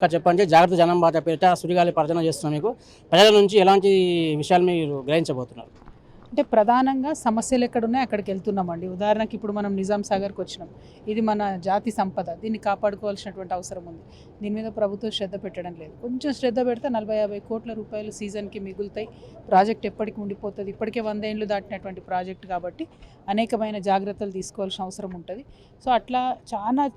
ఇంకా చెప్పండి. జాగ్రత్త జనం బాట పేరిట సుడిగాలి పర్యటన చేస్తున్నాం మీకు. ప్రజల నుంచి ఎలాంటి విషయాలు మీరు గ్రహించబోతున్నారు? అంటే ప్రధానంగా సమస్యలు ఎక్కడున్నాయో అక్కడికి వెళ్తున్నామండి. ఉదాహరణకి ఇప్పుడు మనం నిజాం సాగర్‌కి వచ్చినాం. ఇది మన జాతి సంపద. దీన్ని కాపాడుకోవాల్సినటువంటి అవసరం ఉంది. దీని మీద ప్రభుత్వం శ్రద్ధ పెట్టడం లేదు. కొంచెం శ్రద్ధ పెడితే 40, 50 కోట్ల రూపాయలు సీజన్‌కి మిగులుతాయి. ప్రాజెక్ట్ ఎప్పటికి ఉండిపోతది. ఇప్పటికే 100 ఏండ్లు దాటినటువంటి ప్రాజెక్ట్ కాబట్టి అనేకమైన జాగ్రత్తలు తీసుకోవాల్సిన అవసరం ఉంటది. సో, అట్లా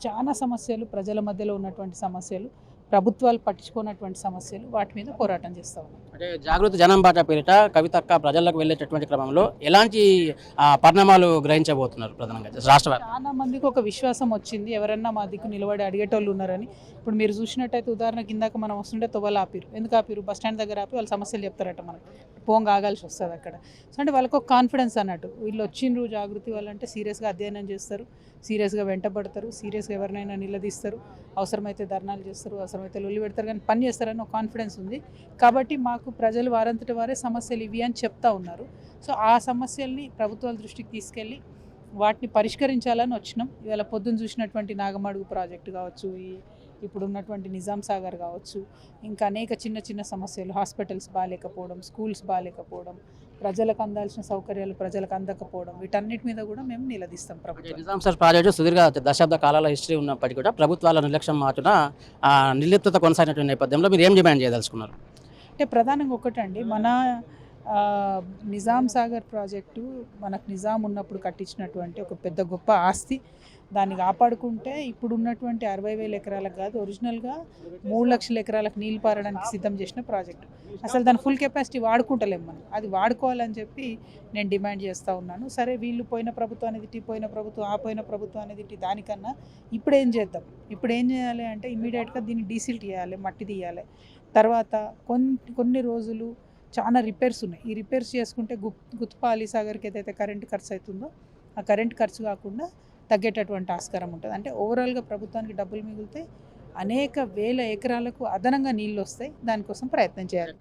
చాలా సమస్యలు ప్రజల మధ్యలో ఉన్నటువంటి సమస్యలు, ప్రభుత్వాలు పట్టించుకోనటువంటి సమస్యలు వాటి మీద పోరాటం చేస్తా ఉన్నాం. అంటే జాగృత జనం బాట పేరిట కవితక్క ప్రజల్లోకి వెళ్ళేటటువంటి క్రమంలో ఎలాంటి పరిణామాలు గ్రహించబోతున్నారు ప్రధానంగా రాష్ట్ర చాలా మందికి ఒక విశ్వాసం వచ్చింది. ఎవరన్నా మా దిక్కు నిలబడి అడిగేటోళ్ళు ఉన్నారని. ఇప్పుడు మీరు చూసినట్టయితే ఉదాహరణకి ఇందాక మనం వస్తుంటే తొవ్వలు ఆపిరు. ఎందుకు ఆపిరు? బస్ స్టాండ్ దగ్గర ఆపి వాళ్ళ సమస్యలు చెప్తారట మనకు. పోంగా ఆగాల్సి వస్తుంది అక్కడ. సో అంటే వాళ్ళకి ఒక కాన్ఫిడెన్స్ అన్నట్టు. వీళ్ళు వచ్చిండ్రు జాగృతి వాళ్ళంటే సీరియస్గా అధ్యయనం చేస్తారు, సీరియస్గా వెంటబడతారు, సీరియస్గా ఎవరినైనా నిలదీస్తారు, అవసరమైతే ధర్నాలు చేస్తారు, అవసరమైతే లొల్లి పెడతారు, కానీ పని చేస్తారని ఒక కాన్ఫిడెన్స్ ఉంది. కాబట్టి మాకు ప్రజలు వారంతటి వారే సమస్యలు ఇవి అని చెప్తా ఉన్నారు. సో ఆ సమస్యల్ని ప్రభుత్వాల దృష్టికి తీసుకెళ్ళి వాటిని పరిష్కరించాలని వచ్చినాం. ఇవాళ పొద్దున్న చూసినటువంటి నాగమడుగు ప్రాజెక్టు కావచ్చు, ఇప్పుడు ఉన్నటువంటి నిజాం సాగర్ కావచ్చు, ఇంకా అనేక చిన్న సమస్యలు, హాస్పిటల్స్ బాగాలేకపోవడం, స్కూల్స్ బాగాలేకపోవడం, ప్రజలకు అందాల్సిన సౌకర్యాలు ప్రజలకు అందకపోవడం, వీటన్నిటి మీద కూడా మేము నిలదీస్తాం ప్రభుత్వం. నిజాం సార్ ప్రాజెక్టు సుదీర్ఘ దశాబ్ద కాలాల హిస్టరీ ఉన్నప్పటికీ కూడా ప్రభుత్వాల నిర్లక్ష్యం మాటున నిర్లిప్తత కొనసాగినటువంటి నేపథ్యంలో మీరు ఏం డిమాండ్ చేయదలుచుకున్నారు? అంటే ప్రధానంగా ఒకటండి, మన నిజాం సాగర్ ప్రాజెక్టు మనకు నిజాం ఉన్నప్పుడు కట్టించినటువంటి ఒక పెద్ద గొప్ప ఆస్తి. దాన్ని కాపాడుకుంటే ఇప్పుడు ఉన్నటువంటి 60,000 ఎకరాలకు కాదు, ఒరిజినల్గా 3,00,000 ఎకరాలకు నీళ్ళు పారడానికి సిద్ధం చేసిన ప్రాజెక్టు. అసలు దాని ఫుల్ కెపాసిటీ వాడుకుంటలేము మనం. అది వాడుకోవాలని చెప్పి నేను డిమాండ్ చేస్తూ ఉన్నాను. సరే, వీళ్ళు పోయిన ప్రభుత్వాన్ని తిట్టి, పోయిన ప్రభుత్వం ఆ పోయిన ప్రభుత్వాన్ని తిట్టి దానికన్నా ఇప్పుడు ఏం చేద్దాం? ఇప్పుడు ఏం చేయాలి అంటే ఇమ్మీడియట్గా దీన్ని డీసిల్ట్ చేయాలి, మట్టి తీయాలి. తర్వాత కొన్ని రోజులు చాలా రిపేర్స్ ఉన్నాయి. ఈ రిపేర్స్ చేసుకుంటే గుత్పా అలీసాగర్కి ఏదైతే కరెంట్ ఖర్చు అవుతుందో ఆ కరెంట్ ఖర్చు కాకుండా తగ్గేటటువంటి ఆస్కారం ఉంటుంది. అంటే ఓవరాల్గా ప్రభుత్వానికి డబ్బులు మిగులుతాయి, అనేక వేల ఎకరాలకు అదనంగా నీళ్ళు వస్తాయి. దానికోసం ప్రయత్నం చేయాలి.